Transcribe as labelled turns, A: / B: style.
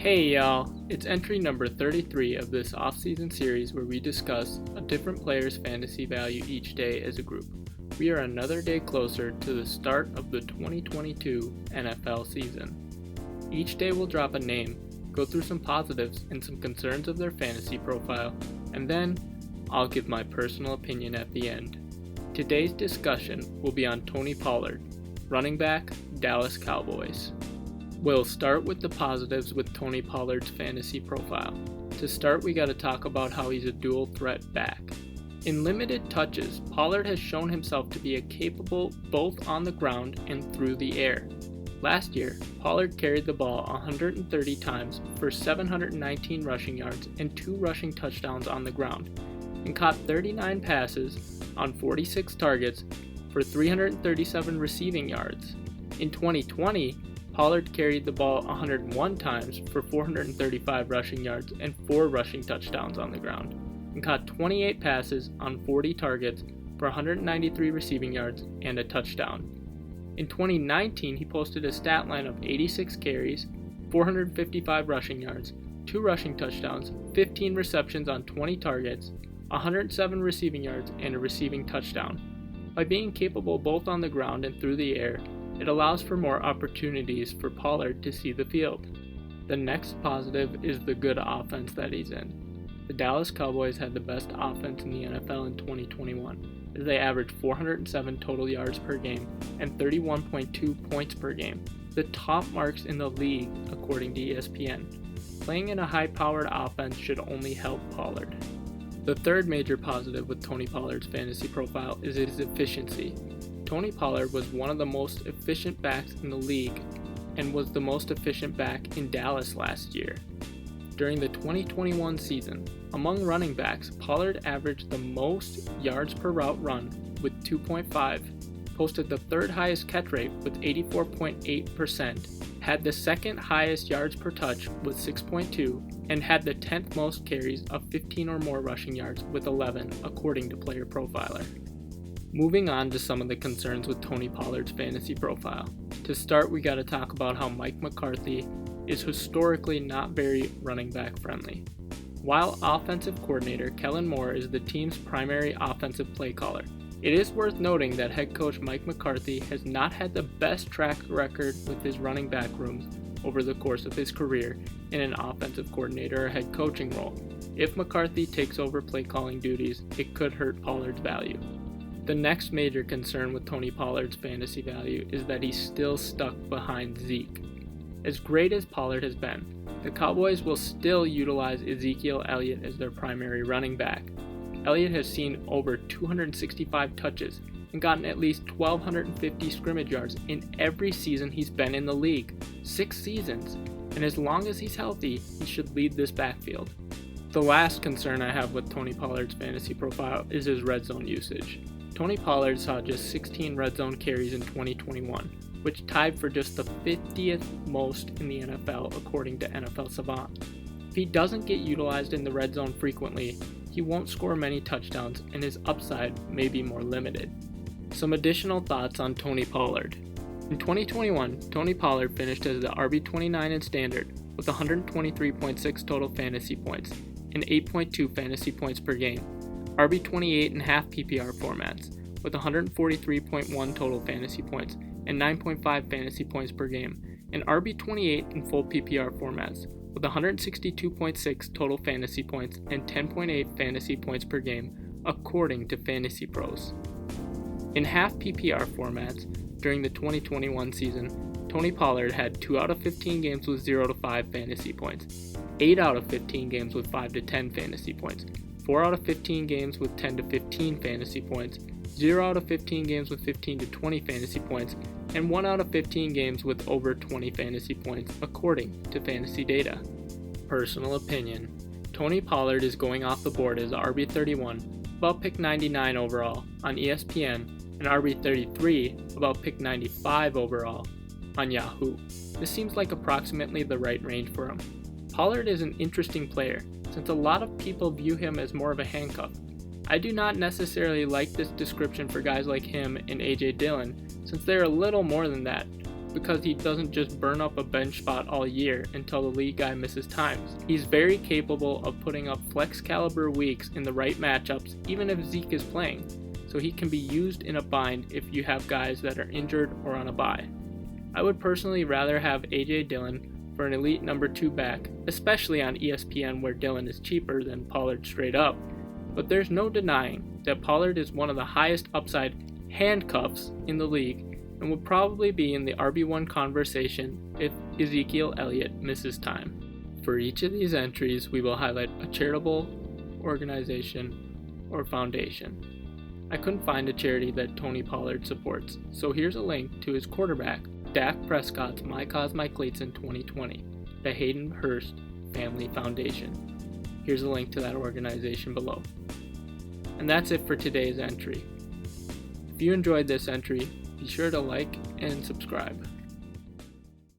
A: Hey y'all, it's entry number 33 of this off-season series where we discuss a different player's fantasy value each day as a group. We are another day closer to the start of the 2022 NFL season. Each day we'll drop a name, go through some positives and some concerns of their fantasy profile, and then I'll give my personal opinion at the end. Today's discussion will be on Tony Pollard, running back, Dallas Cowboys. We'll start with the positives with Tony Pollard's fantasy profile. To start, we gotta talk about how he's a dual threat back. In limited touches, Pollard has shown himself to be capable both on the ground and through the air. Last year, Pollard carried the ball 130 times for 719 rushing yards and 2 rushing touchdowns on the ground, and caught 39 passes on 46 targets for 337 receiving yards. In 2020, Pollard carried the ball 101 times for 435 rushing yards and 4 rushing touchdowns on the ground, and caught 28 passes on 40 targets for 193 receiving yards and a touchdown. In 2019, he posted a stat line of 86 carries, 455 rushing yards, 2 rushing touchdowns, 15 receptions on 20 targets, 107 receiving yards, and a receiving touchdown. By being capable both on the ground and through the air, it allows for more opportunities for Pollard to see the field. The next positive is the good offense that he's in. The Dallas Cowboys had the best offense in the NFL in 2021, as they averaged 407 total yards per game and 31.2 points per game, the top marks in the league according to ESPN. Playing in a high-powered offense should only help Pollard. The third major positive with Tony Pollard's fantasy profile is his efficiency. Tony Pollard was one of the most efficient backs in the league and was the most efficient back in Dallas last year. During the 2021 season, among running backs, Pollard averaged the most yards per route run with 2.5, posted the third highest catch rate with 84.8%, had the second highest yards per touch with 6.2, and had the 10th most carries of 15 or more rushing yards with 11, according to Player Profiler. Moving on to some of the concerns with Tony Pollard's fantasy profile. To start, we gotta talk about how Mike McCarthy is historically not very running back friendly. While offensive coordinator, Kellen Moore is the team's primary offensive play caller. It is worth noting that head coach Mike McCarthy has not had the best track record with his running back rooms over the course of his career in an offensive coordinator or head coaching role. If McCarthy takes over play calling duties, it could hurt Pollard's value. The next major concern with Tony Pollard's fantasy value is that he's still stuck behind Zeke. As great as Pollard has been, the Cowboys will still utilize Ezekiel Elliott as their primary running back. Elliott has seen over 265 touches and gotten at least 1,250 scrimmage yards in every season he's been in the league, 6 seasons, and as long as he's healthy, he should lead this backfield. The last concern I have with Tony Pollard's fantasy profile is his red zone usage. Tony Pollard saw just 16 red zone carries in 2021, which tied for just the 50th most in the NFL according to NFL Savant. If he doesn't get utilized in the red zone frequently, he won't score many touchdowns and his upside may be more limited. Some additional thoughts on Tony Pollard. In 2021, Tony Pollard finished as the RB29 in standard with 123.6 total fantasy points and 8.2 fantasy points per game. RB28 in half PPR formats with 143.1 total fantasy points and 9.5 fantasy points per game, and RB28 in full PPR formats with 162.6 total fantasy points and 10.8 fantasy points per game, according to Fantasy Pros. In half PPR formats during the 2021 season, Tony Pollard had 2 out of 15 games with 0 to 5 fantasy points, 8 out of 15 games with 5 to 10 fantasy points, 4 out of 15 games with 10 to 15 fantasy points, 0 out of 15 games with 15 to 20 fantasy points, and 1 out of 15 games with over 20 fantasy points, according to fantasy data. Personal opinion. Tony Pollard is going off the board as RB31, about pick 99 overall on ESPN, and RB33, about pick 95 overall on Yahoo. This seems like approximately the right range for him. Pollard is an interesting player, since a lot of people view him as more of a handcuff. I do not necessarily like this description for guys like him and AJ Dillon, since they're a little more than that. because he doesn't just burn up a bench spot all year until the lead guy misses times. He's very capable of putting up flex caliber weeks in the right matchups even if Zeke is playing, so he can be used in a bind if you have guys that are injured or on a bye. I would personally rather have AJ Dillon for an elite number 2 back, especially on ESPN where Dillon is cheaper than Pollard straight up, but there's no denying that Pollard is one of the highest upside handcuffs in the league and would probably be in the RB1 conversation if Ezekiel Elliott misses time. For each of these entries, we will highlight a charitable organization or foundation. I couldn't find a charity that Tony Pollard supports, so here's a link to his quarterback, Dak Prescott's My Cause My Cleats in 2020, the Hayden Hurst Family Foundation. Here's a link to that organization below. And that's it for today's entry. If you enjoyed this entry, be sure to like and subscribe.